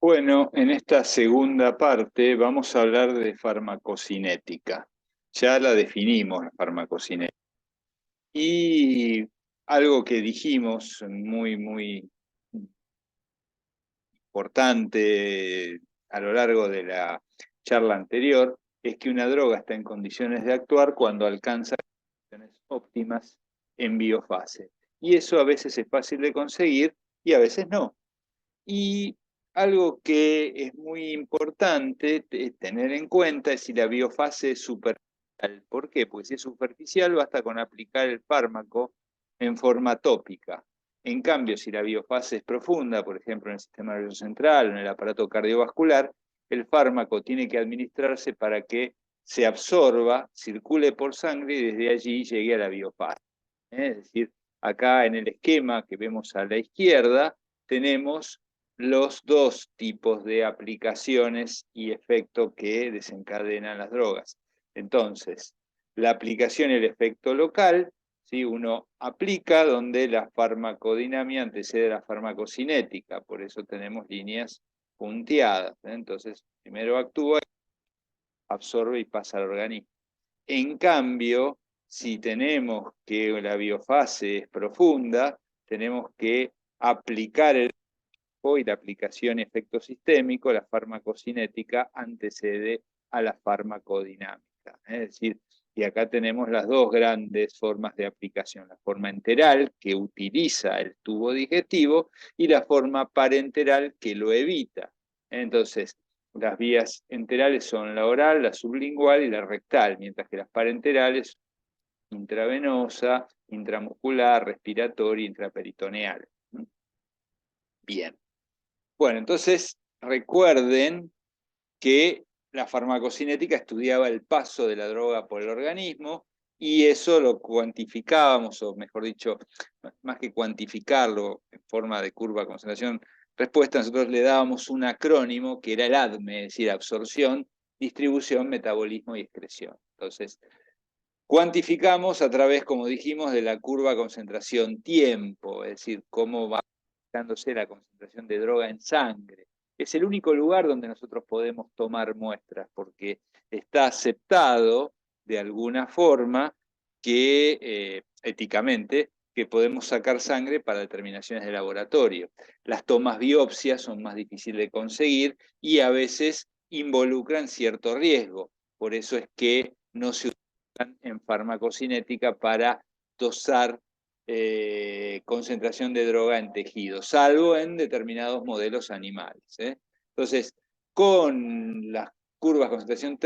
Bueno, en esta segunda parte vamos a hablar de farmacocinética. Ya la definimos, la farmacocinética. Y algo que dijimos muy importante a lo largo de la charla anterior es que una droga está en condiciones de actuar cuando alcanza condiciones óptimas en biofase. Y eso a veces es fácil de conseguir y a veces no. Y algo que es muy importante tener en cuenta es si la biofase es superficial. ¿Por qué? Porque si es superficial basta con aplicar el fármaco en forma tópica. En cambio, si la biofase es profunda, por ejemplo en el sistema nervioso central o en el aparato cardiovascular, el fármaco tiene que administrarse para que se absorba, circule por sangre y desde allí llegue a la biofase. Es decir, acá en el esquema que vemos a la izquierda tenemos los dos tipos de aplicaciones y efecto que desencadenan las drogas. Entonces, la aplicación y el efecto local, ¿sí? Uno aplica donde la farmacodinamia antecede a la farmacocinética, por eso tenemos líneas punteadas. Entonces, primero actúa, absorbe y pasa al organismo. En cambio, si tenemos que la biofase es profunda, tenemos que aplicar el y la aplicación efecto sistémico, la farmacocinética antecede a la farmacodinámica. Es decir, y acá tenemos las dos grandes formas de aplicación, la forma enteral, que utiliza el tubo digestivo, y la forma parenteral, que lo evita. Entonces, las vías enterales son la oral, la sublingual y la rectal, mientras que las parenterales intravenosa, intramuscular, respiratoria, intraperitoneal. Bien. Bueno, entonces recuerden que la farmacocinética estudiaba el paso de la droga por el organismo y eso lo cuantificábamos, o mejor dicho, más que cuantificarlo en forma de curva concentración-respuesta, nosotros le dábamos un acrónimo que era el ADME, es decir, absorción, distribución, metabolismo y excreción. Entonces, cuantificamos a través, como dijimos, de la curva concentración-tiempo, es decir, cómo va dándose la concentración de droga en sangre. Es el único lugar donde nosotros podemos tomar muestras, porque está aceptado de alguna forma que, éticamente, que podemos sacar sangre para determinaciones de laboratorio. Las tomas biopsias son más difíciles de conseguir y a veces involucran cierto riesgo. Por eso es que no se en farmacocinética para dosar concentración de droga en tejido, salvo en determinados modelos animales. Entonces, con las curvas concentración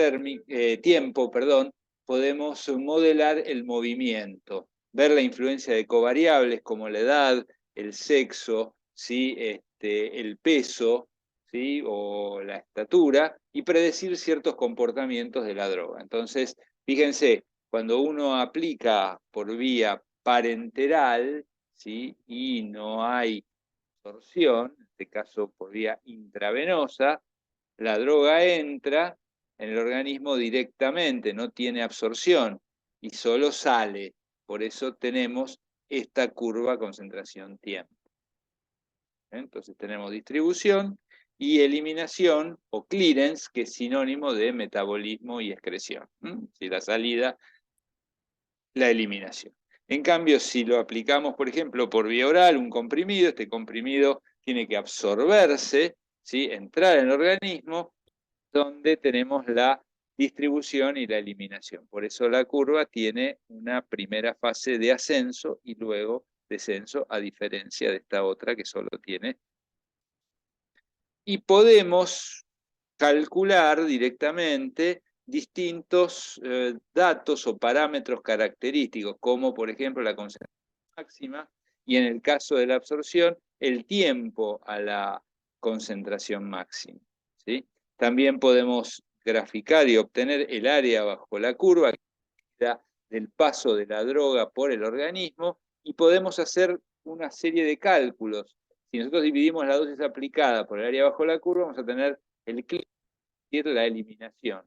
tiempo, perdón, podemos modelar el movimiento, ver la influencia de covariables como la edad, el sexo, ¿sí? El peso, ¿sí? O la estatura, y predecir ciertos comportamientos de la droga. Entonces, fíjense, cuando uno aplica por vía parenteral, ¿sí? Y no hay absorción, en este caso por vía intravenosa, la droga entra en el organismo directamente, no tiene absorción y solo sale. Por eso tenemos esta curva concentración-tiempo. Entonces tenemos distribución y eliminación o clearance, que es sinónimo de metabolismo y excreción. Si la salida, la eliminación. En cambio, si lo aplicamos, por ejemplo, por vía oral, un comprimido, este comprimido tiene que absorberse, ¿sí? Entrar en el organismo, donde tenemos la distribución y la eliminación. Por eso la curva tiene una primera fase de ascenso y luego descenso, a diferencia de esta otra que solo tiene. Y podemos calcular directamente distintos datos o parámetros característicos, como por ejemplo la concentración máxima y en el caso de la absorción, el tiempo a la concentración máxima. ¿Sí? También podemos graficar y obtener el área bajo la curva del paso de la droga por el organismo y podemos hacer una serie de cálculos. Si nosotros dividimos la dosis aplicada por el área bajo la curva, vamos a tener el clic, la eliminación.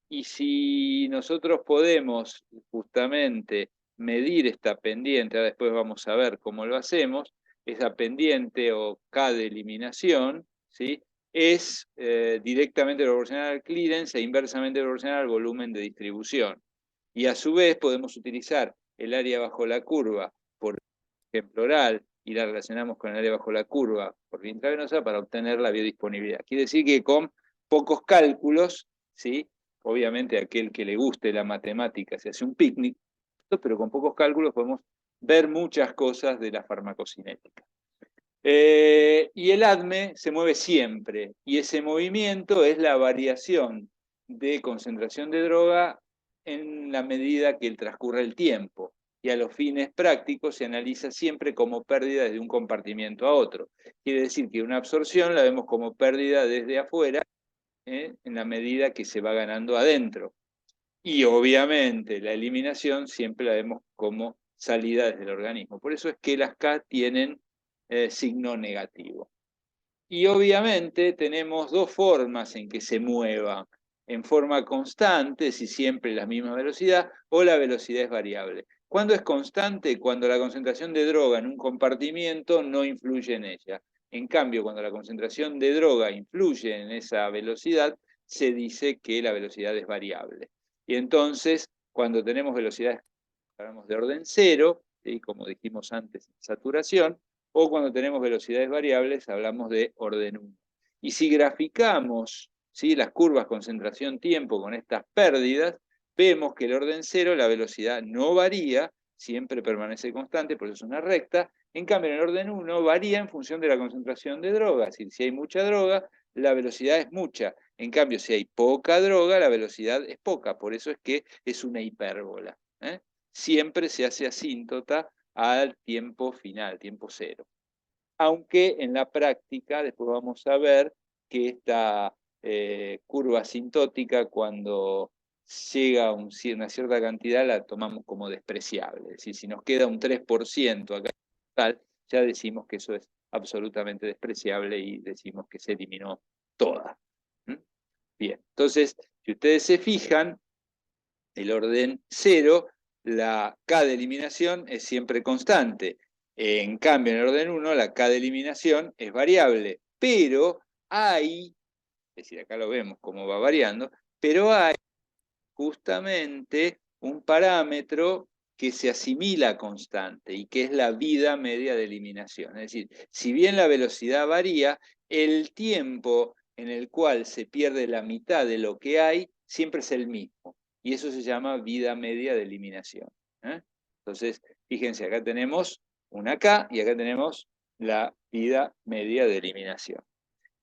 Y si nosotros podemos justamente medir esta pendiente, ahora después vamos a ver cómo lo hacemos, esa pendiente o K de eliminación, ¿sí? es directamente proporcional al clearance e inversamente proporcional al volumen de distribución. Y a su vez podemos utilizar el área bajo la curva por ejemplo oral y la relacionamos con el área bajo la curva por vía intravenosa para obtener la biodisponibilidad. Quiere decir que con pocos cálculos, ¿sí? Obviamente a aquel que le guste la matemática se hace un picnic, pero con pocos cálculos podemos ver muchas cosas de la farmacocinética. Y el ADME se mueve siempre, y ese movimiento es la variación de concentración de droga en la medida que transcurre el tiempo, y a los fines prácticos se analiza siempre como pérdida desde un compartimiento a otro. Quiere decir que una absorción la vemos como pérdida desde afuera, en la medida que se va ganando adentro. Y obviamente la eliminación siempre la vemos como salida desde el organismo. Por eso es que las K tienen signo negativo. Y obviamente tenemos dos formas en que se mueva: en forma constante, si siempre la misma velocidad, o la velocidad es variable. ¿Cuándo es constante? Cuando la concentración de droga en un compartimiento no influye en ella. En cambio, cuando la concentración de droga influye en esa velocidad, se dice que la velocidad es variable. Y entonces, cuando tenemos velocidades, hablamos de orden cero, ¿sí? Como dijimos antes, saturación, o cuando tenemos velocidades variables, hablamos de orden 1. Y si graficamos, ¿sí?, las curvas concentración-tiempo con estas pérdidas, vemos que el orden 0, la velocidad no varía, siempre permanece constante, por eso es una recta. En cambio, en el orden 1 varía en función de la concentración de droga. Es decir, si hay mucha droga, la velocidad es mucha. En cambio, si hay poca droga, la velocidad es poca. Por eso es que es una hipérbola. Siempre se hace asíntota al tiempo final, tiempo cero. Aunque en la práctica, después vamos a ver que esta curva asintótica, cuando llega a una cierta cantidad, la tomamos como despreciable. Es decir, si nos queda un 3% acá, ya decimos que eso es absolutamente despreciable y decimos que se eliminó toda. Bien, entonces, si ustedes se fijan, el orden 0, la K de eliminación es siempre constante. En cambio, en el orden 1, la K de eliminación es variable, pero hay, es decir, acá lo vemos cómo va variando, pero hay justamente un parámetro que se asimila a constante y que es la vida media de eliminación. Es decir, si bien la velocidad varía, el tiempo en el cual se pierde la mitad de lo que hay siempre es el mismo. Y eso se llama vida media de eliminación. Entonces, fíjense, acá tenemos una K y acá tenemos la vida media de eliminación.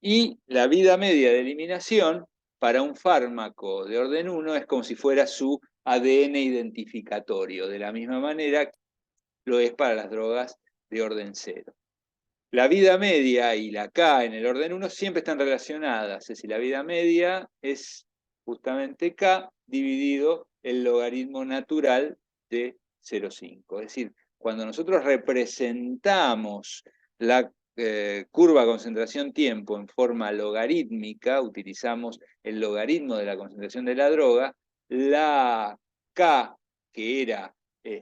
Y la vida media de eliminación para un fármaco de orden 1 es como si fuera su ADN identificatorio, de la misma manera que lo es para las drogas de orden 0. La vida media y la K en el orden 1 siempre están relacionadas, es decir, la vida media es justamente K dividido el logaritmo natural de 0,5. Es decir, cuando nosotros representamos la curva concentración-tiempo en forma logarítmica, utilizamos el logaritmo de la concentración de la droga, la K, que era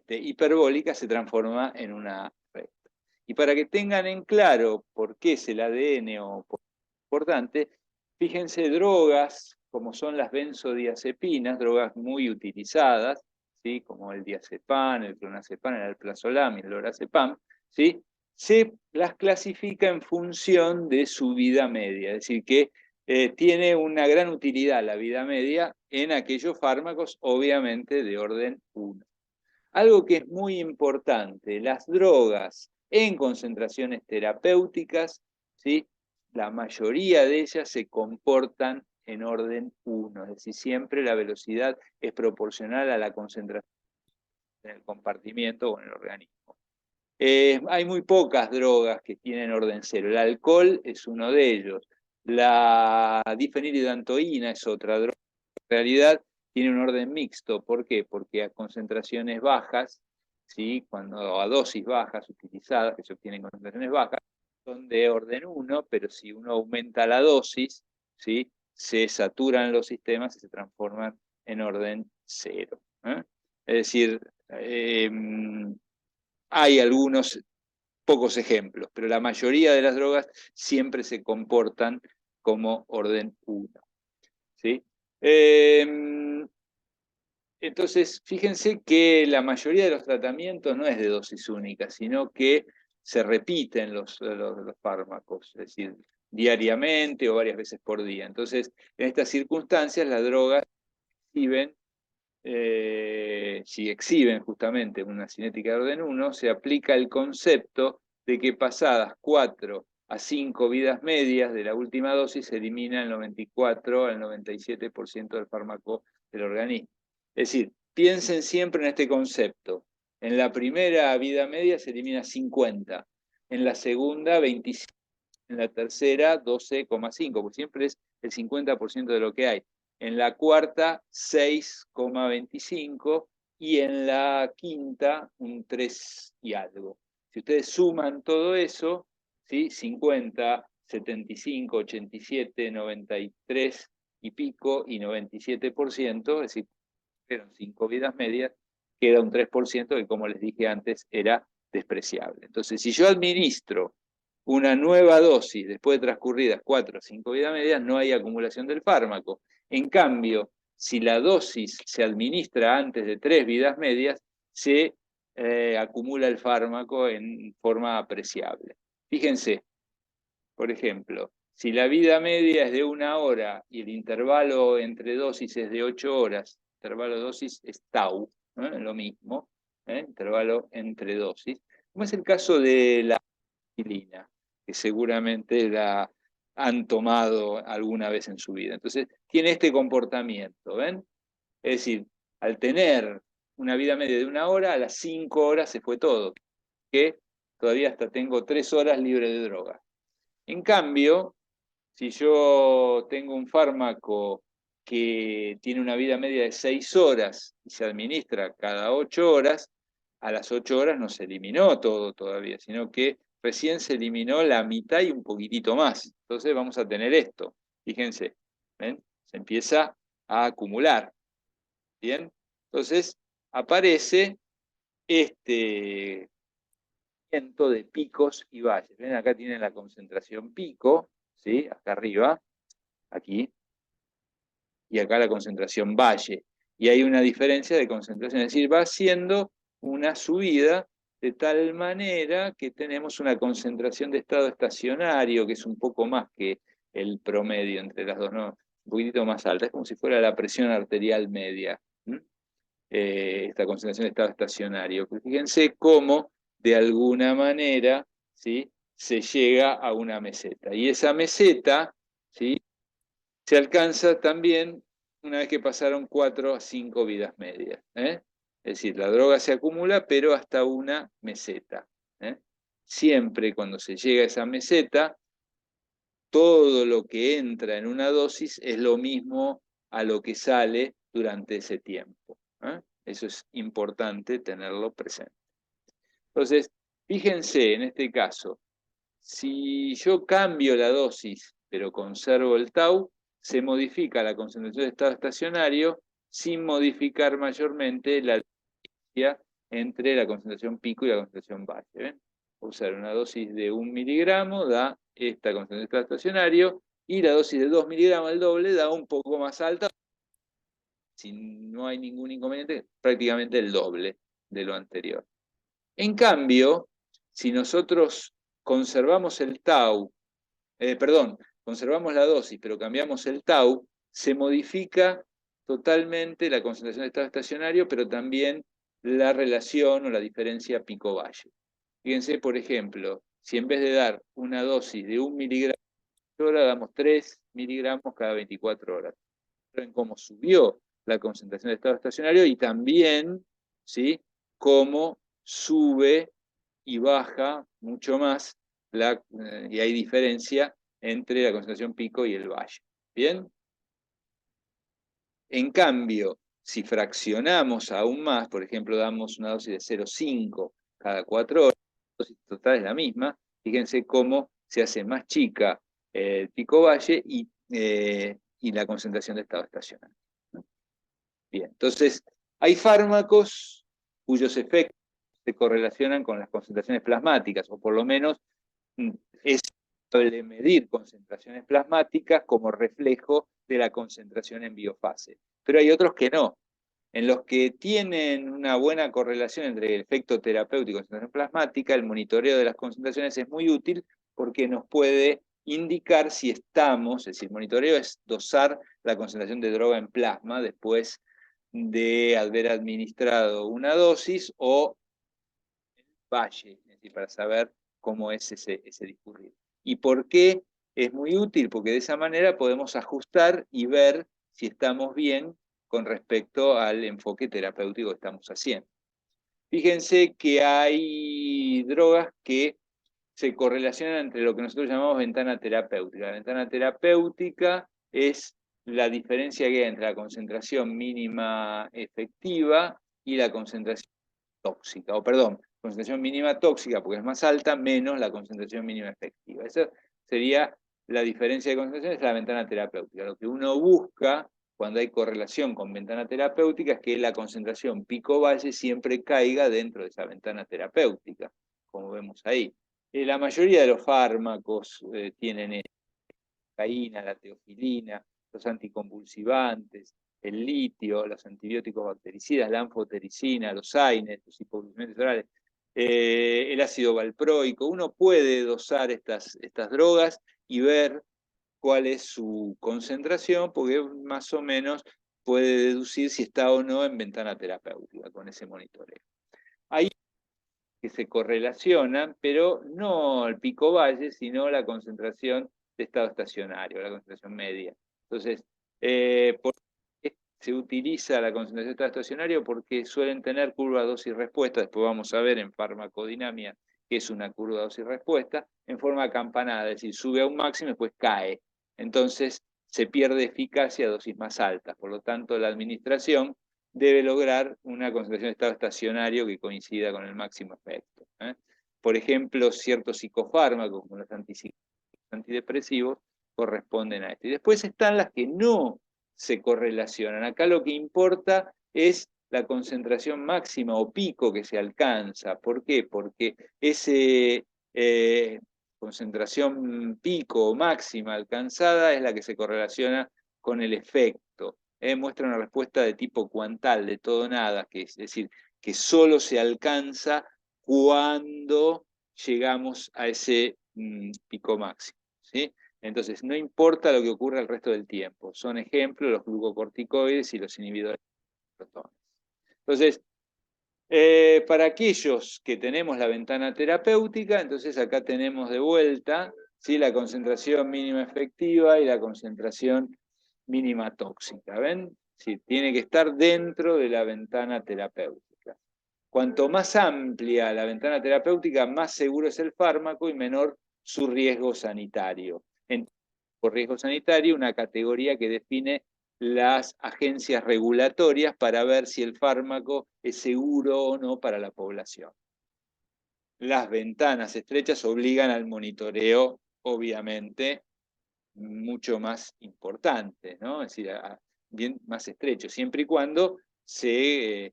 hiperbólica, se transforma en una recta. Y para que tengan en claro por qué es el ADN o por qué es importante, fíjense drogas como son las benzodiazepinas, drogas muy utilizadas, ¿sí?, como el diazepam, el clonazepam, el alprazolam y el lorazepam, ¿sí?, se las clasifica en función de su vida media, es decir, que tiene una gran utilidad la vida media en aquellos fármacos, obviamente, de orden 1. Algo que es muy importante, las drogas en concentraciones terapéuticas, ¿sí?, la mayoría de ellas se comportan en orden 1, es decir, siempre la velocidad es proporcional a la concentración en el compartimiento o en el organismo. Hay muy pocas drogas que tienen orden 0. El alcohol es uno de ellos. La difenilidantoína es otra droga. En realidad tiene un orden mixto. ¿Por qué? Porque a concentraciones bajas, ¿sí?, cuando a dosis bajas utilizadas, que se obtienen concentraciones bajas, son de orden 1, pero si uno aumenta la dosis, ¿sí?, se saturan los sistemas y se transforman en orden 0. Es decir, hay algunos pocos ejemplos, pero la mayoría de las drogas siempre se comportan como orden 1. ¿Sí? Entonces, fíjense que la mayoría de los tratamientos no es de dosis única, sino que se repiten los fármacos, es decir, diariamente o varias veces por día. Entonces, en estas circunstancias, las drogas exhiben, si exhiben justamente una cinética de orden 1, se aplica el concepto de que pasadas 4 a 5 vidas medias de la última dosis se elimina el 94 al 97% del fármaco del organismo. Es decir, piensen siempre en este concepto. En la primera vida media se elimina 50, en la segunda 25, en la tercera 12,5, porque siempre es el 50% de lo que hay. En la cuarta 6,25 y en la quinta un 3 y algo. Si ustedes suman todo eso, ¿sí? 50, 75, 87, 93 y pico y 97%, es decir, eran 5 vidas medias, queda un 3% que, como les dije antes, era despreciable. Entonces, si yo administro una nueva dosis después de transcurridas 4 o 5 vidas medias, no hay acumulación del fármaco. En cambio, si la dosis se administra antes de 3 vidas medias, se acumula el fármaco en forma apreciable. Fíjense, por ejemplo, si la vida media es de 1 hora y el intervalo entre dosis es de 8 horas, el intervalo de dosis es tau, lo mismo, intervalo entre dosis, como es el caso de la aspirina, que seguramente la han tomado alguna vez en su vida. Entonces, tiene este comportamiento, ¿ven? Es decir, al tener una vida media de 1 hora, a las 5 horas se fue todo, que todavía hasta tengo 3 horas libre de droga. En cambio, si yo tengo un fármaco que tiene una vida media de 6 horas y se administra cada 8 horas, a las 8 horas no se eliminó todo todavía, sino que recién se eliminó la mitad y un poquitito más. Entonces vamos a tener esto. Fíjense, ¿ven? Se empieza a acumular. ¿Bien? Entonces aparece este de picos y valles. ¿Ven? Acá tienen la concentración pico, ¿sí? Acá arriba, aquí, y acá la concentración valle. Y hay una diferencia de concentración, es decir, va haciendo una subida de tal manera que tenemos una concentración de estado estacionario, que es un poco más que el promedio entre las dos, ¿no? Un poquitito más alta, es como si fuera la presión arterial media, esta concentración de estado estacionario. Fíjense cómo, de alguna manera, ¿sí? Se llega a una meseta. Y esa meseta, ¿sí? Se alcanza también una vez que pasaron 4 a 5 vidas medias. Es decir, la droga se acumula, pero hasta una meseta. Siempre cuando se llega a esa meseta, todo lo que entra en una dosis es lo mismo a lo que sale durante ese tiempo. Eso es importante tenerlo presente. Entonces, fíjense en este caso, si yo cambio la dosis, pero conservo el tau, se modifica la concentración de estado estacionario sin modificar mayormente la diferencia entre la concentración pico y la concentración valle. ¿Ven? Usar una dosis de 1 miligramo da esta concentración de estado estacionario y la dosis de 2 miligramos, el doble, da un poco más alta. Si no hay ningún inconveniente, prácticamente el doble de lo anterior. En cambio, si nosotros conservamos el tau, conservamos la dosis, pero cambiamos el tau, se modifica totalmente la concentración de estado estacionario, pero también la relación o la diferencia pico-valle. Fíjense, por ejemplo, si en vez de dar una dosis de 1 miligramo por hora, damos 3 miligramos cada 24 horas. Ven cómo subió la concentración de estado estacionario y también, ¿sí?, cómo sube y baja mucho más, y hay diferencia entre la concentración pico y el valle. ¿Bien? En cambio, si fraccionamos aún más, por ejemplo, damos una dosis de 0,5 cada 4 horas, la dosis total es la misma, fíjense cómo se hace más chica el pico-valle y la concentración de estado estacionario. Bien, entonces, hay fármacos cuyos efectos se correlacionan con las concentraciones plasmáticas, o por lo menos es medir concentraciones plasmáticas como reflejo de la concentración en biofase. Pero hay otros que no. En los que tienen una buena correlación entre el efecto terapéutico y concentración plasmática, el monitoreo de las concentraciones es muy útil porque nos puede indicar si estamos, es decir, monitoreo es dosar la concentración de droga en plasma después de haber administrado una dosis o el valle, es decir, para saber cómo es ese discurrir. ¿Y por qué es muy útil? Porque de esa manera podemos ajustar y ver si estamos bien con respecto al enfoque terapéutico que estamos haciendo. Fíjense que hay drogas que se correlacionan entre lo que nosotros llamamos ventana terapéutica. La ventana terapéutica es la diferencia que hay entre la concentración mínima efectiva y la concentración tóxica, o perdón, concentración mínima tóxica porque es más alta, menos la concentración mínima efectiva. Esa sería la diferencia de concentración, es la ventana terapéutica. Lo que uno busca cuando hay correlación con ventana terapéutica es que la concentración pico-valle siempre caiga dentro de esa ventana terapéutica, como vemos ahí. La mayoría de los fármacos tienen la cocaína, la teofilina, los anticonvulsivantes, el litio, los antibióticos bactericidas, la anfotericina, los AINES, los hipoglucemiantes orales, el ácido valproico. Uno puede dosar estas drogas y ver cuál es su concentración, porque más o menos puede deducir si está o no en ventana terapéutica con ese monitoreo. Hay que se correlacionan, pero no el pico valle, sino la concentración de estado estacionario, la concentración media. Entonces, ¿por qué se utiliza la concentración de estado estacionario? Porque suelen tener curva dosis-respuesta, después vamos a ver en farmacodinamia que es una curva dosis-respuesta, en forma acampanada, es decir, sube a un máximo y después cae. Entonces, se pierde eficacia a dosis más altas. Por lo tanto, la administración debe lograr una concentración de estado estacionario que coincida con el máximo efecto. Por ejemplo, ciertos psicofármacos, como los antidepresivos, corresponden a esto. Y después están las que no se correlacionan. Acá lo que importa es la concentración máxima o pico que se alcanza. ¿Por qué? Porque esa concentración pico o máxima alcanzada es la que se correlaciona con el efecto. Muestra una respuesta de tipo cuantal, de todo nada, que es decir, que solo se alcanza cuando llegamos a ese pico máximo. ¿Sí? Entonces, no importa lo que ocurra el resto del tiempo. Son ejemplos los glucocorticoides y los inhibidores de protones. Entonces, para aquellos que tenemos la ventana terapéutica, entonces acá tenemos de vuelta, ¿sí?, la concentración mínima efectiva y la concentración mínima tóxica. ¿Ven? Sí, tiene que estar dentro de la ventana terapéutica. Cuanto más amplia la ventana terapéutica, más seguro es el fármaco y menor su riesgo sanitario. Por riesgo sanitario, una categoría que define las agencias regulatorias para ver si el fármaco es seguro o no para la población. Las ventanas estrechas obligan al monitoreo, obviamente, mucho más importante, ¿no? Es decir, bien más estrecho, siempre y cuando se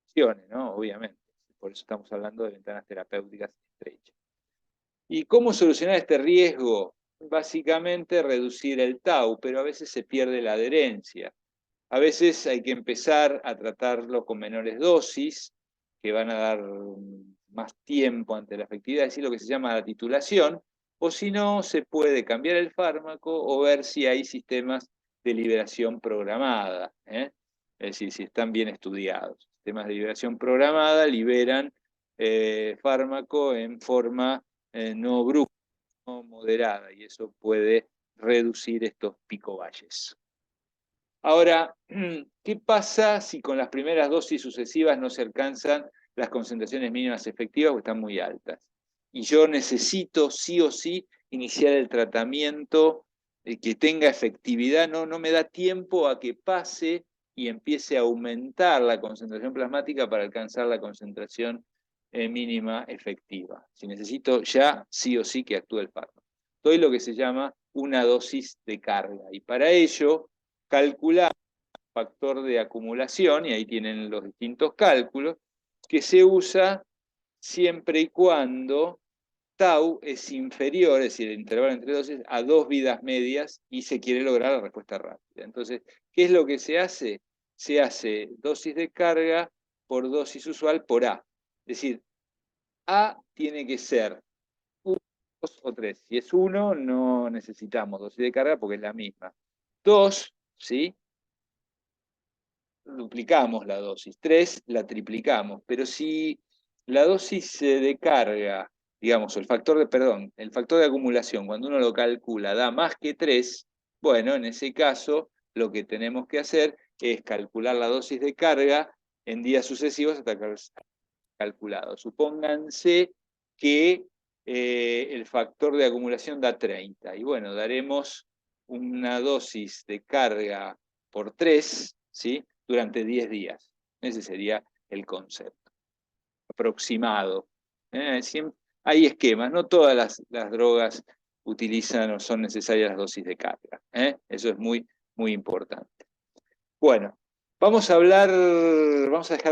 funcione, ¿no? Obviamente. Por eso estamos hablando de ventanas terapéuticas estrechas. ¿Y cómo solucionar este riesgo? Básicamente reducir el tau, pero a veces se pierde la adherencia. A veces hay que empezar a tratarlo con menores dosis, que van a dar más tiempo ante la efectividad, es decir, lo que se llama la titulación, o si no, se puede cambiar el fármaco o ver si hay sistemas de liberación programada, es decir, si están bien estudiados. Sistemas de liberación programada liberan fármaco en forma no brusca, no moderada, y eso puede reducir estos picovalles. Ahora, ¿qué pasa si con las primeras dosis sucesivas no se alcanzan las concentraciones mínimas efectivas o están muy altas? Y yo necesito sí o sí iniciar el tratamiento que tenga efectividad, no me da tiempo a que pase y empiece a aumentar la concentración plasmática para alcanzar la concentración mínima efectiva. Si necesito ya sí o sí que actúe el fármaco. Doy lo que se llama una dosis de carga. Y para ello, calcular el factor de acumulación, y ahí tienen los distintos cálculos, que se usa siempre y cuando tau es inferior, es decir, el intervalo entre dosis, a 2 vidas medias y se quiere lograr la respuesta rápida. Entonces, ¿qué es lo que se hace? Se hace dosis de carga por dosis usual por A. Es decir, A tiene que ser 1, 2 o 3. Si es 1, no necesitamos dosis de carga porque es la misma. 2, ¿sí? Duplicamos la dosis. 3, la triplicamos. Pero si la dosis de carga, digamos, el factor de acumulación, cuando uno lo calcula, da más que 3, bueno, en ese caso, lo que tenemos que hacer es calcular la dosis de carga en días sucesivos hasta que calculado. Supónganse que el factor de acumulación da 30. Y bueno, daremos una dosis de carga por 3, ¿sí? Durante 10 días. Ese sería el concepto aproximado. Hay esquemas, no todas las drogas utilizan o son necesarias las dosis de carga. Eso es muy, muy importante. Bueno, vamos a dejar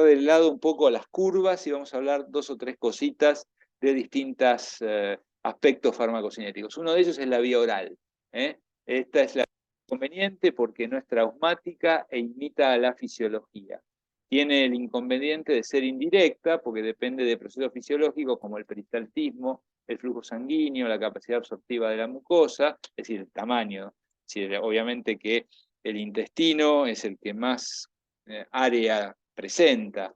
de lado un poco las curvas y vamos a hablar 2 o 3 cositas de distintos aspectos farmacocinéticos. Uno de ellos es la vía oral. Esta es la inconveniente porque no es traumática e imita a la fisiología. Tiene el inconveniente de ser indirecta porque depende de procesos fisiológicos como el peristaltismo, el flujo sanguíneo, la capacidad absortiva de la mucosa, es decir, el tamaño. Es decir, obviamente que el intestino es el que más área presenta,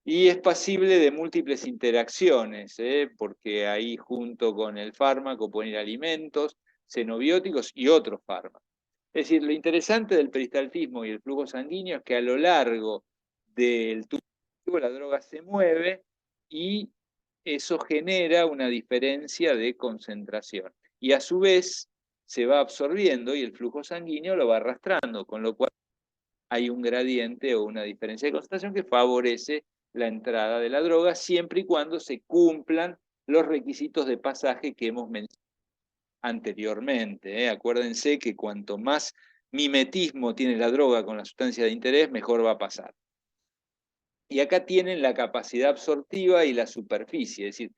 y es pasible de múltiples interacciones, porque ahí junto con el fármaco pueden ir alimentos, xenobióticos y otros fármacos. Es decir, lo interesante del peristaltismo y el flujo sanguíneo es que a lo largo del tubo la droga se mueve y eso genera una diferencia de concentración. Y a su vez se va absorbiendo y el flujo sanguíneo lo va arrastrando, con lo cual hay un gradiente o una diferencia de concentración que favorece la entrada de la droga siempre y cuando se cumplan los requisitos de pasaje que hemos mencionado anteriormente. Acuérdense que cuanto más mimetismo tiene la droga con la sustancia de interés, mejor va a pasar. Y acá tienen la capacidad absortiva y la superficie, es decir,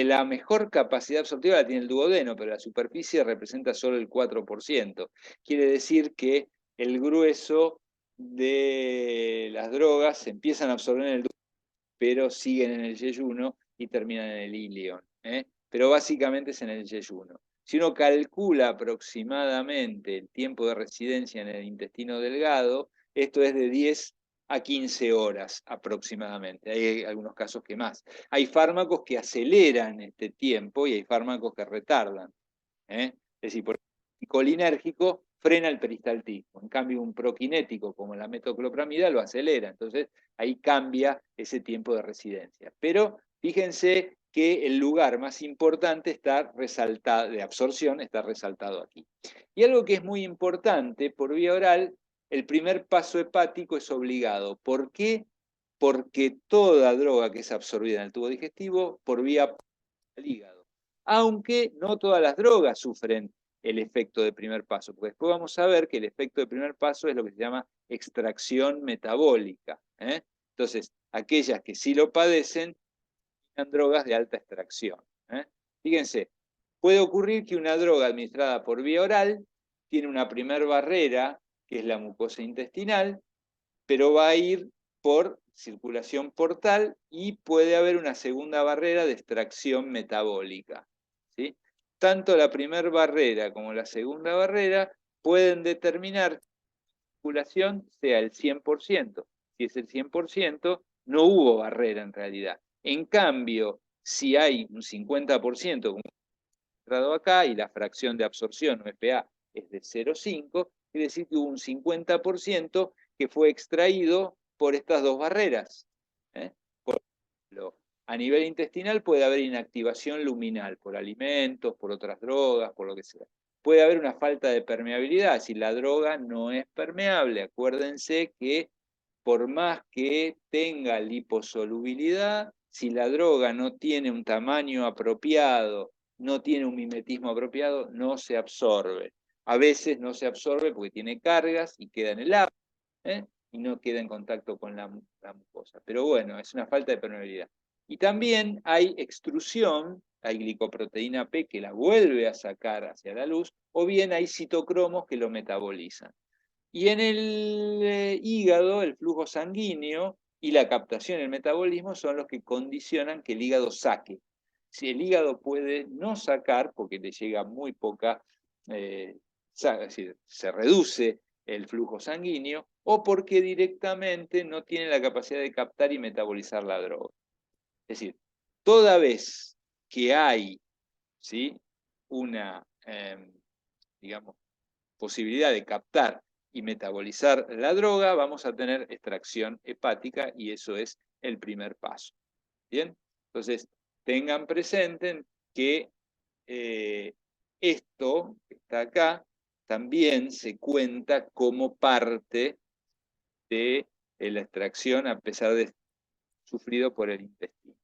la mejor capacidad absortiva la tiene el duodeno, pero la superficie representa solo el 4%. Quiere decir que el grueso de las drogas se empiezan a absorber en el duodeno, pero siguen en el yeyuno y terminan en el ilion. Pero básicamente es en el yeyuno. Si uno calcula aproximadamente el tiempo de residencia en el intestino delgado, esto es de 10 a 15 horas aproximadamente. Hay algunos casos que más. Hay fármacos que aceleran este tiempo y hay fármacos que retardan. Es decir, por ejemplo, el colinérgico frena el peristaltismo. En cambio, un proquinético como la metoclopramida lo acelera. Entonces, ahí cambia ese tiempo de residencia. Pero fíjense que el lugar más importante está resaltado, de absorción está resaltado aquí. Y algo que es muy importante, por vía oral, el primer paso hepático es obligado. ¿Por qué? Porque toda droga que es absorbida en el tubo digestivo, por vía del hígado. Aunque no todas las drogas sufren el efecto de primer paso, porque después vamos a ver que el efecto de primer paso es lo que se llama extracción metabólica. Entonces, aquellas que sí lo padecen, son drogas de alta extracción. Fíjense, puede ocurrir que una droga administrada por vía oral tiene una primer barrera, que es la mucosa intestinal, pero va a ir por circulación portal y puede haber una segunda barrera de extracción metabólica. ¿Sí? Tanto la primera barrera como la segunda barrera pueden determinar que la circulación sea el 100%. Si es el 100%, no hubo barrera en realidad. En cambio, si hay un 50%, como entrado acá, y la fracción de absorción, o FA, es de 0,5, quiere decir que hubo un 50% que fue extraído por estas dos barreras. Por ejemplo, a nivel intestinal puede haber inactivación luminal por alimentos, por otras drogas, por lo que sea. Puede haber una falta de permeabilidad, si la droga no es permeable. Acuérdense que por más que tenga liposolubilidad, si la droga no tiene un tamaño apropiado, no tiene un mimetismo apropiado, no se absorbe. A veces no se absorbe porque tiene cargas y queda en el agua, y no queda en contacto con la mucosa. Pero bueno, es una falta de permeabilidad. Y también hay extrusión hay glicoproteína P que la vuelve a sacar hacia la luz, o bien hay citocromos que lo metabolizan. Y en el hígado, el flujo sanguíneo y la captación y el metabolismo son los que condicionan que el hígado saque. Si el hígado puede no sacar, porque le llega muy poca, es decir, se reduce el flujo sanguíneo, o porque directamente no tiene la capacidad de captar y metabolizar la droga. Es decir, toda vez que hay, ¿sí?, una, digamos, posibilidad de captar y metabolizar la droga, vamos a tener extracción hepática y eso es el primer paso. ¿Bien? Entonces, tengan presente que esto que está acá también se cuenta como parte de la extracción a pesar de sufrido por el intestino.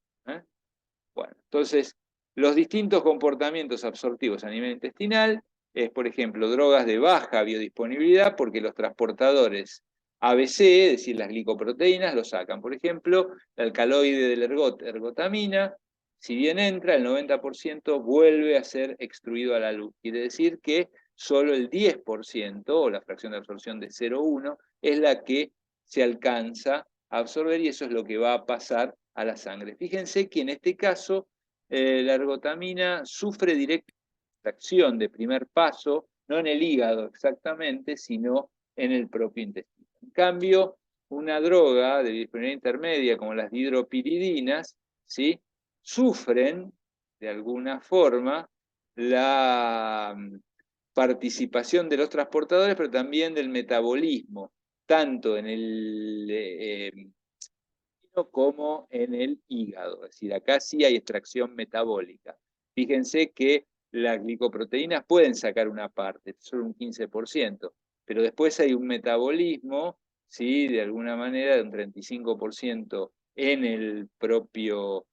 Bueno, entonces, los distintos comportamientos absortivos a nivel intestinal es, por ejemplo, drogas de baja biodisponibilidad porque los transportadores ABC, es decir, las glicoproteínas, lo sacan. Por ejemplo, el alcaloide de la ergotamina, si bien entra, el 90% vuelve a ser extruido a la luz. Quiere decir que solo el 10%, o la fracción de absorción de 0,1, es la que se alcanza a absorber y eso es lo que va a pasar a la sangre. Fíjense que en este caso la ergotamina sufre directa extracción de primer paso, no en el hígado exactamente, sino en el propio intestino. En cambio, una droga de disponibilidad intermedia como las dihidropiridinas, ¿sí?, sufren de alguna forma la participación de los transportadores, pero también del metabolismo, tanto en el como en el hígado. Es decir, acá sí hay extracción metabólica. Fíjense que las glicoproteínas pueden sacar una parte, solo un 15%, pero después hay un metabolismo, ¿sí?, de alguna manera de un 35% en el propio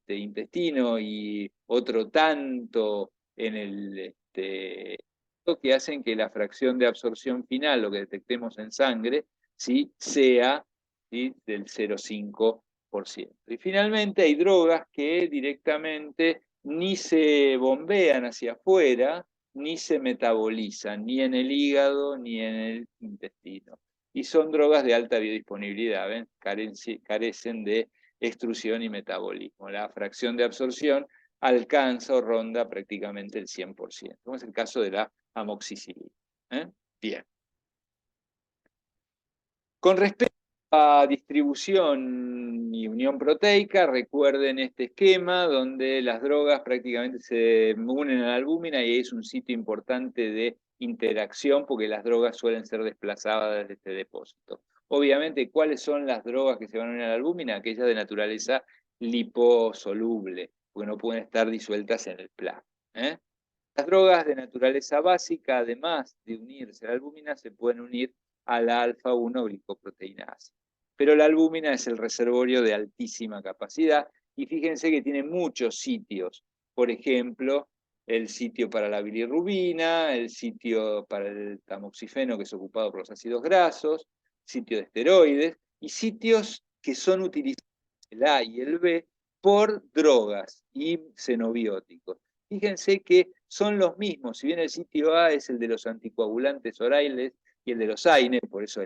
intestino y otro tanto en el que hacen que la fracción de absorción final, lo que detectemos en sangre, ¿sí?, sea, ¿sí?, del 0,5%. Y finalmente hay drogas que directamente ni se bombean hacia afuera, ni se metabolizan, ni en el hígado, ni en el intestino. Y son drogas de alta biodisponibilidad, ¿ven? Carecen de extrusión y metabolismo. La fracción de absorción alcanza o ronda prácticamente el 100%, como es el caso de la amoxicilina. Bien. Con respecto a distribución y unión proteica, recuerden este esquema donde las drogas prácticamente se unen a la albúmina y es un sitio importante de interacción porque las drogas suelen ser desplazadas de este depósito. Obviamente, ¿cuáles son las drogas que se van a unir a la albúmina? Aquellas de naturaleza liposoluble, porque no pueden estar disueltas en el plasma. Las drogas de naturaleza básica, además de unirse a la albúmina, se pueden unir a la alfa-1 glicoproteinasa. Pero la albúmina es el reservorio de altísima capacidad y fíjense que tiene muchos sitios. Por ejemplo, el sitio para la bilirrubina, el sitio para el tamoxifeno, que es ocupado por los ácidos grasos, sitio de esteroides, y sitios que son utilizados, el A y el B, por drogas y xenobióticos. Fíjense que son los mismos, si bien el sitio A es el de los anticoagulantes orales y el de los AINE, por eso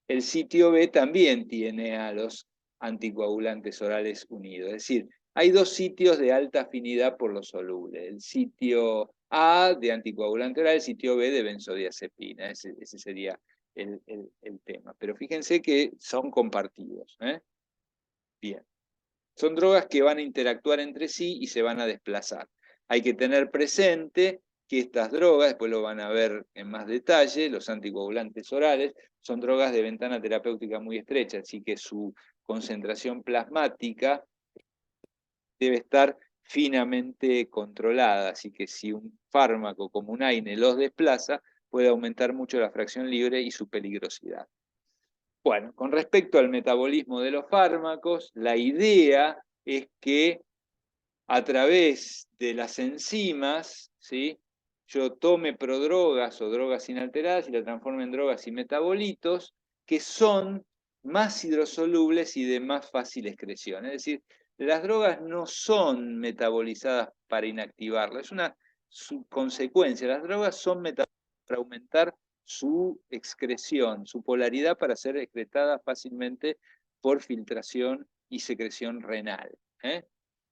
el sitio B también tiene a los anticoagulantes orales unidos. Es decir, hay dos sitios de alta afinidad por lo soluble. El sitio A de anticoagulante oral, el sitio B de benzodiazepina. Ese sería el tema. Pero fíjense que son compartidos. Bien. Son drogas que van a interactuar entre sí y se van a desplazar. Hay que tener presente que estas drogas, después lo van a ver en más detalle, los anticoagulantes orales, son drogas de ventana terapéutica muy estrecha, así que su concentración plasmática debe estar finamente controlada, así que si un fármaco como un AINE los desplaza, puede aumentar mucho la fracción libre y su peligrosidad. Bueno, con respecto al metabolismo de los fármacos, la idea es que a través de las enzimas, ¿sí?, yo tome prodrogas o drogas inalteradas y la transforme en drogas y metabolitos que son más hidrosolubles y de más fácil excreción. Es decir, las drogas no son metabolizadas para inactivarla, es una consecuencia. Las drogas son metabolizadas para aumentar su excreción, su polaridad para ser excretada fácilmente por filtración y secreción renal.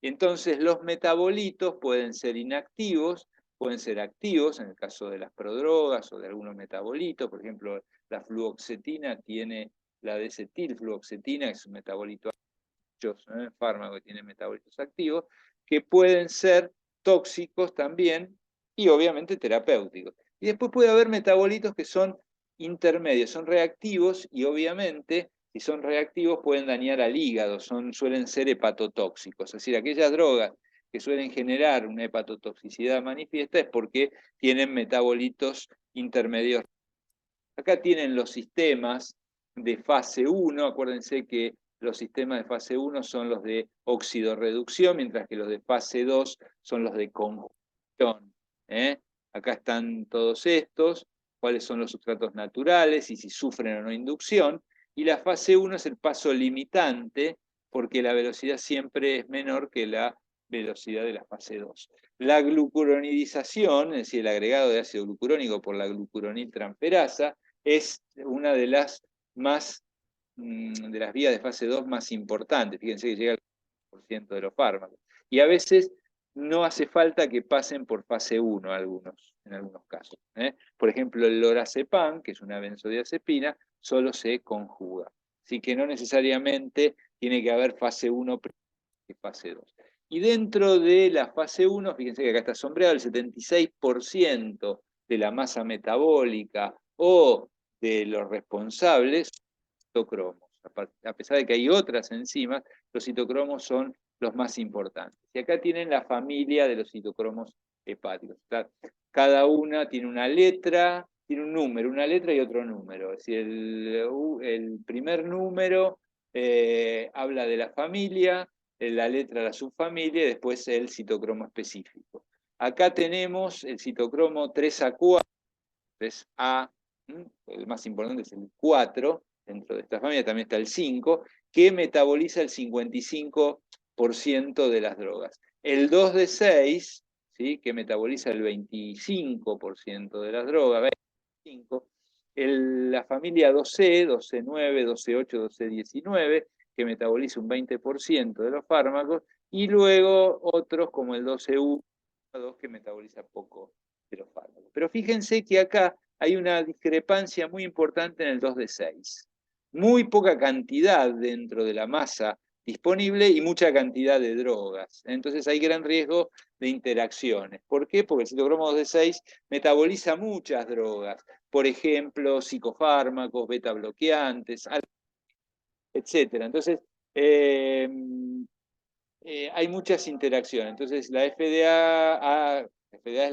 Entonces, los metabolitos pueden ser inactivos, pueden ser activos, en el caso de las prodrogas o de algunos metabolitos, por ejemplo, la fluoxetina tiene la desetilfluoxetina, que es un metabolito activo, fármaco que tiene metabolitos activos, que pueden ser tóxicos también y obviamente terapéuticos. Y después puede haber metabolitos que son intermedios, son reactivos y obviamente si son reactivos pueden dañar al hígado, suelen ser hepatotóxicos. Es decir, aquellas drogas que suelen generar una hepatotoxicidad manifiesta es porque tienen metabolitos intermedios. Acá tienen los sistemas de fase 1, acuérdense que los sistemas de fase 1 son los de oxidorreducción, mientras que los de fase 2 son los de conjunción. Acá están todos estos, cuáles son los sustratos naturales y si sufren o no inducción. Y la fase 1 es el paso limitante, porque la velocidad siempre es menor que la velocidad de la fase 2. La glucuronidización, es decir, el agregado de ácido glucurónico por la glucuroniltransferasa, es una de las de las vías de fase 2 más importantes. Fíjense que llega al 1% de los fármacos. Y a veces no hace falta que pasen por fase 1 en algunos casos. Por ejemplo, el lorazepam, que es una benzodiazepina, solo se conjuga. Así que no necesariamente tiene que haber fase 1 y fase 2. Y dentro de la fase 1, fíjense que acá está sombreado, el 76% de la masa metabólica o de los responsables son citocromos. A pesar de que hay otras enzimas, los citocromos son los más importantes. Y acá tienen la familia de los citocromos hepáticos. Cada una tiene una letra, tiene un número, una letra y otro número. Es decir, el primer número habla de la familia, la letra la subfamilia y después el citocromo específico. Acá tenemos el citocromo 3A4, 3A, el más importante es el 4, dentro de esta familia también está el 5, que metaboliza el 55% de las drogas. El 2D6, ¿sí?, que metaboliza el 25% de las drogas, 25, la familia 2C, 2C9, 2C8, 2C19, que metaboliza un 20% de los fármacos, y luego otros como el 12U, que metaboliza poco de los fármacos. Pero fíjense que acá hay una discrepancia muy importante en el 2D6. Muy poca cantidad dentro de la masa disponible y mucha cantidad de drogas. Entonces hay gran riesgo de interacciones. ¿Por qué? Porque el citocromo 2D6 metaboliza muchas drogas. Por ejemplo, psicofármacos, beta bloqueantes, etc. Entonces, hay muchas interacciones. Entonces, la FDA es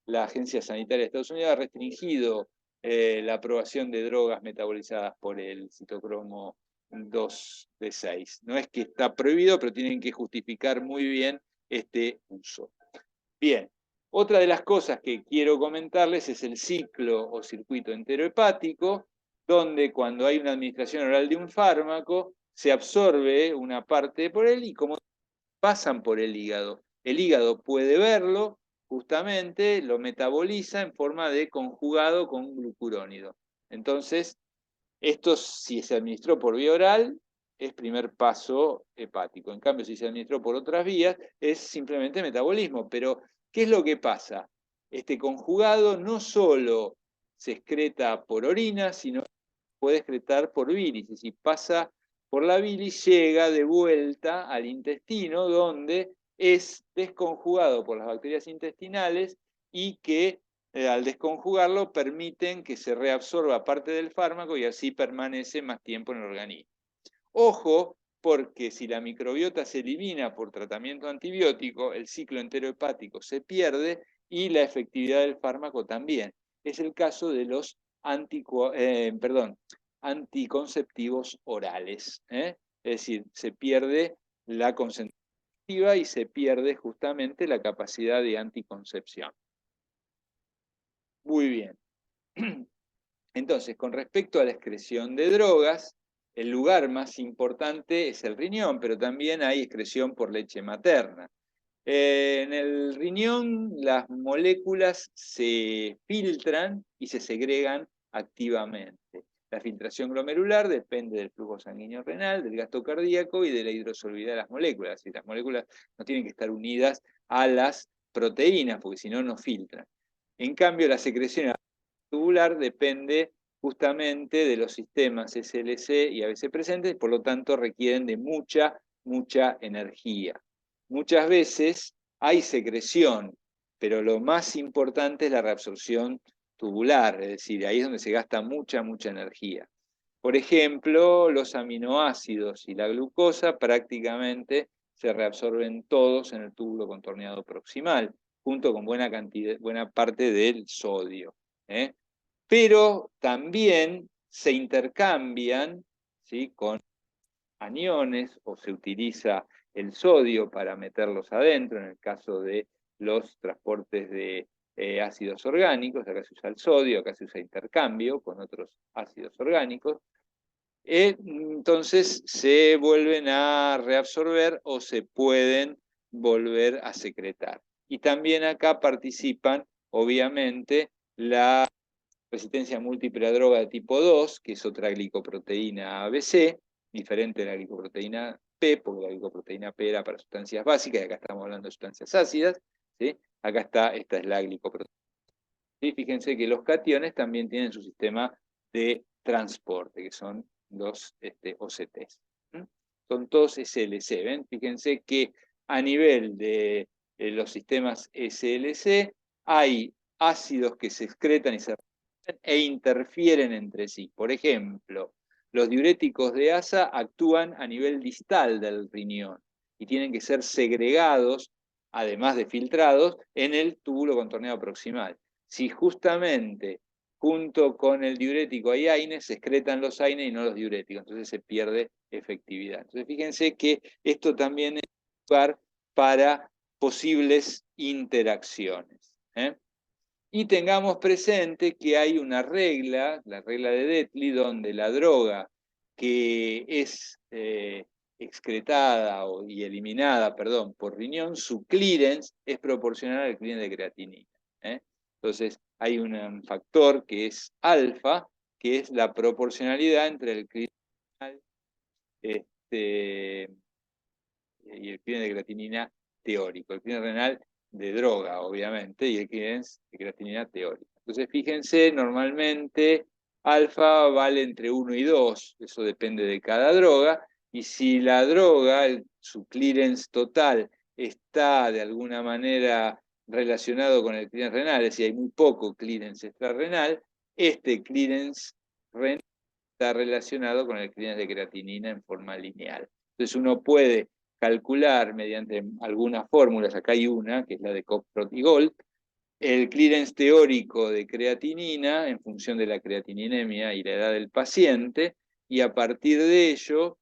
la Agencia Sanitaria de Estados Unidos, ha restringido la aprobación de drogas metabolizadas por el citocromo 2D6. No es que está prohibido, pero tienen que justificar muy bien este uso. Bien, otra de las cosas que quiero comentarles es el ciclo o circuito enterohepático, donde cuando hay una administración oral de un fármaco, se absorbe una parte por él y como pasan por el hígado puede verlo, justamente lo metaboliza en forma de conjugado con glucurónido. Entonces, esto si se administró por vía oral, es primer paso hepático. En cambio, si se administró por otras vías, es simplemente metabolismo. Pero, ¿qué es lo que pasa? Este conjugado no solo se excreta por orina, sino puede excretar por bilis. Es decir, pasa por la bilis, llega de vuelta al intestino, donde es desconjugado por las bacterias intestinales y que al desconjugarlo permiten que se reabsorba parte del fármaco y así permanece más tiempo en el organismo. Ojo, porque si la microbiota se elimina por tratamiento antibiótico, el ciclo enterohepático se pierde y la efectividad del fármaco también. Es el caso de los anticonceptivos orales. Es decir, se pierde la concentración y se pierde justamente la capacidad de anticoncepción. Muy bien. Entonces, con respecto a la excreción de drogas, el lugar más importante es el riñón, pero también hay excreción por leche materna. En el riñón las moléculas se filtran y se segregan activamente. La filtración glomerular depende del flujo sanguíneo renal, del gasto cardíaco y de la hidrosolubilidad de las moléculas. Y las moléculas no tienen que estar unidas a las proteínas, porque si no, no filtran. En cambio, la secreción tubular depende justamente de los sistemas SLC y ABC presentes, por lo tanto requieren de mucha energía. Muchas veces hay secreción, pero lo más importante es la reabsorción tubular, es decir, ahí es donde se gasta mucha energía. Por ejemplo, los aminoácidos y la glucosa prácticamente se reabsorben todos en el túbulo contorneado proximal, junto con buena parte del sodio. Pero también se intercambian, ¿sí?, con aniones, o se utiliza el sodio para meterlos adentro, en el caso de los transportes de ácidos orgánicos. Acá se usa el sodio, acá se usa intercambio con otros ácidos orgánicos. Entonces se vuelven a reabsorber o se pueden volver a secretar. Y también acá participan, obviamente, la resistencia múltiple a droga de tipo 2, que es otra glicoproteína ABC, diferente de la glicoproteína P, porque la glicoproteína P era para sustancias básicas, y acá estamos hablando de sustancias ácidas, ¿sí? Acá está, esta es la glicoproteína. ¿Sí? Fíjense que los cationes también tienen su sistema de transporte, que son los OCTs. Son todos SLC, ¿ven? Fíjense que a nivel de los sistemas SLC hay ácidos que se excretan y se e interfieren entre sí. Por ejemplo, los diuréticos de asa actúan a nivel distal del riñón y tienen que ser segregados, además de filtrados, en el túbulo contorneado proximal. Si justamente junto con el diurético hay AINES, se excretan los AINES y no los diuréticos, entonces se pierde efectividad. Entonces fíjense que esto también es lugar para posibles interacciones. Y tengamos presente que hay una regla, la regla de Detley, donde la droga que es excretada y eliminada, perdón, por riñón, su clearance es proporcional al clearance de creatinina. Entonces, hay un factor que es alfa, que es la proporcionalidad entre el clearance y el clearance de creatinina teórico. El clearance renal de droga, obviamente, y el clearance de creatinina teórica. Entonces, fíjense, normalmente alfa vale entre 1 y 2, eso depende de cada droga, y si la droga, su clearance total, está de alguna manera relacionado con el clearance renal, es decir, hay muy poco clearance extrarrenal, este clearance renal está relacionado con el clearance de creatinina en forma lineal. Entonces uno puede calcular mediante algunas fórmulas, acá hay una, que es la de Cockcroft y Gold, el clearance teórico de creatinina en función de la creatininemia y la edad del paciente, y a partir de ello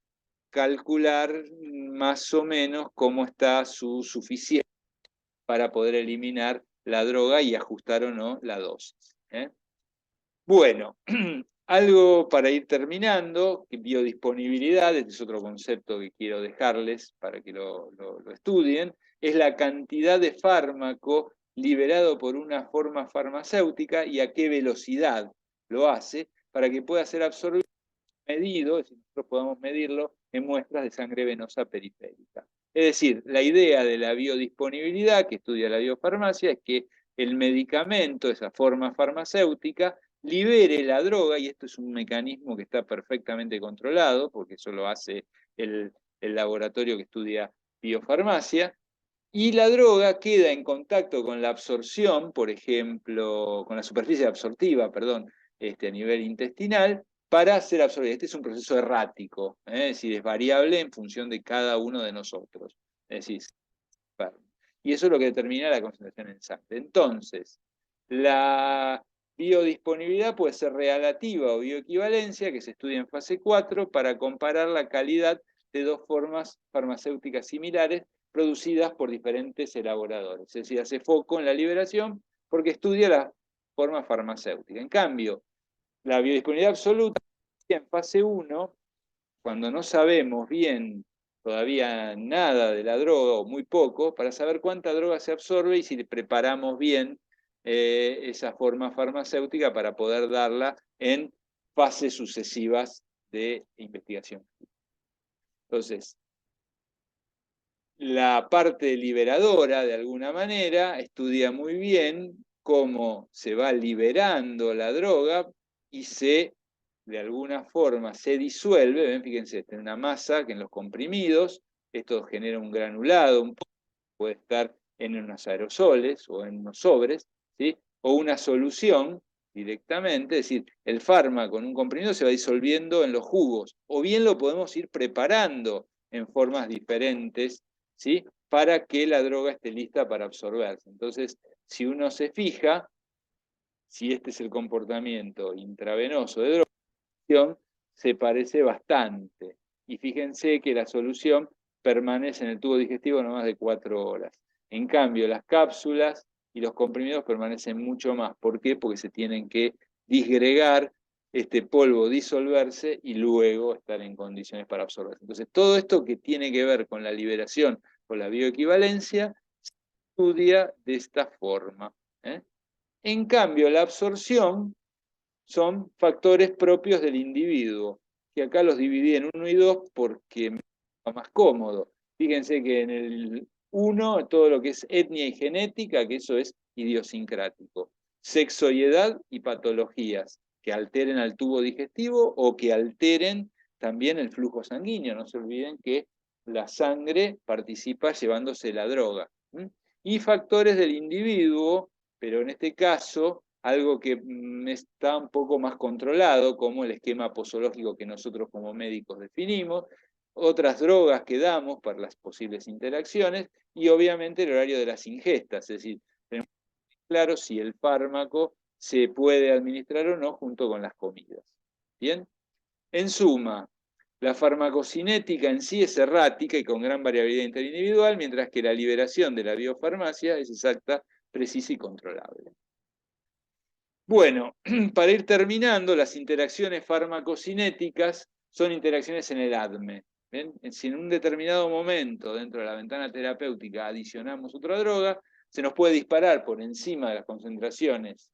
calcular más o menos cómo está su suficiencia para poder eliminar la droga y ajustar o no la dosis. Bueno, algo para ir terminando, biodisponibilidad, este es otro concepto que quiero dejarles para que lo estudien, es la cantidad de fármaco liberado por una forma farmacéutica y a qué velocidad lo hace para que pueda ser absorbido, medido, es decir, nosotros podamos medirlo en muestras de sangre venosa periférica. Es decir, la idea de la biodisponibilidad que estudia la biofarmacia es que el medicamento, esa forma farmacéutica, libere la droga, y esto es un mecanismo que está perfectamente controlado, porque eso lo hace el laboratorio que estudia biofarmacia, y la droga queda en contacto con la absorción, por ejemplo, con la superficie absortiva, perdón, a nivel intestinal, para ser absorbida. Este es un proceso errático, es decir, es variable en función de cada uno de nosotros. Es decir, y eso es lo que determina la concentración en sangre. Entonces, la biodisponibilidad puede ser relativa o bioequivalencia, que se estudia en fase 4, para comparar la calidad de dos formas farmacéuticas similares producidas por diferentes elaboradores. Es decir, hace foco en la liberación porque estudia la forma farmacéutica. En cambio, la biodisponibilidad absoluta en fase 1 cuando no sabemos bien todavía nada de la droga, o muy poco, para saber cuánta droga se absorbe y si preparamos bien esa forma farmacéutica para poder darla en fases sucesivas de investigación. Entonces, la parte liberadora, de alguna manera, estudia muy bien cómo se va liberando la droga y de alguna forma, se disuelve. ¿Ven? Fíjense, está en una masa que en los comprimidos, esto genera un granulado, puede estar en unos aerosoles o en unos sobres, ¿sí? O una solución directamente, es decir, el fármaco en un comprimido se va disolviendo en los jugos, o bien lo podemos ir preparando en formas diferentes, ¿sí? Para que la droga esté lista para absorberse. Entonces, si uno se fija, si este es el comportamiento intravenoso de droga, se parece bastante. Y fíjense que la solución permanece en el tubo digestivo no más de 4 horas. En cambio, las cápsulas y los comprimidos permanecen mucho más. ¿Por qué? Porque se tienen que disgregar, este polvo disolverse y luego estar en condiciones para absorberse. Entonces, todo esto que tiene que ver con la liberación o la bioequivalencia se estudia de esta forma. En cambio, la absorción son factores propios del individuo, que acá los dividí en 1 y 2 porque me va más cómodo. Fíjense que en el 1, todo lo que es etnia y genética, que eso es idiosincrático. Sexo y edad y patologías que alteren al tubo digestivo o que alteren también el flujo sanguíneo. No se olviden que la sangre participa llevándose la droga. Y factores del individuo, pero en este caso algo que está un poco más controlado, como el esquema posológico que nosotros como médicos definimos, otras drogas que damos para las posibles interacciones, y obviamente el horario de las ingestas, es decir, tenemos que tener claro si el fármaco se puede administrar o no junto con las comidas. ¿Bien? En suma, la farmacocinética en sí es errática y con gran variabilidad interindividual, mientras que la liberación de la biofarmacia es exacta, precisa y controlable. Bueno, para ir terminando, las interacciones farmacocinéticas son interacciones en el ADME. ¿Ven? Si en un determinado momento dentro de la ventana terapéutica adicionamos otra droga, se nos puede disparar por encima de las concentraciones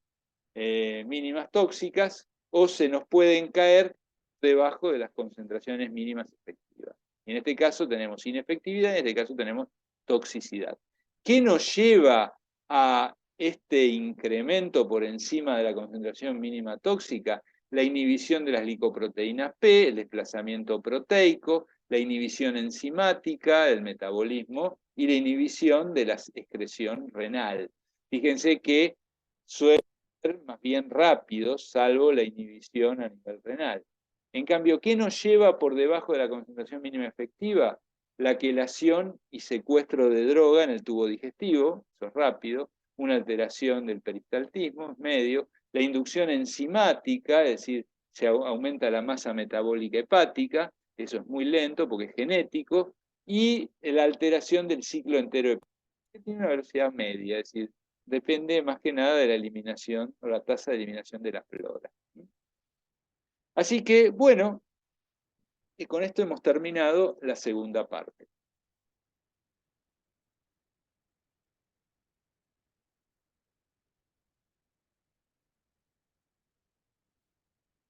mínimas tóxicas o se nos pueden caer debajo de las concentraciones mínimas efectivas. En este caso tenemos inefectividad, en este caso tenemos toxicidad. ¿Qué nos lleva a este incremento por encima de la concentración mínima tóxica? La inhibición de las lipoproteínas P, el desplazamiento proteico, la inhibición enzimática, el metabolismo y la inhibición de la excreción renal. Fíjense que suele ser más bien rápidos, salvo la inhibición a nivel renal. En cambio, ¿qué nos lleva por debajo de la concentración mínima efectiva? La quelación y secuestro de droga en el tubo digestivo, eso es rápido, una alteración del peristaltismo, es medio, la inducción enzimática, es decir, se aumenta la masa metabólica hepática, eso es muy lento porque es genético, y la alteración del ciclo entero hepático, que tiene una velocidad media, es decir, depende más que nada de la eliminación o la tasa de eliminación de la flora. Así que, bueno, y con esto hemos terminado la segunda parte.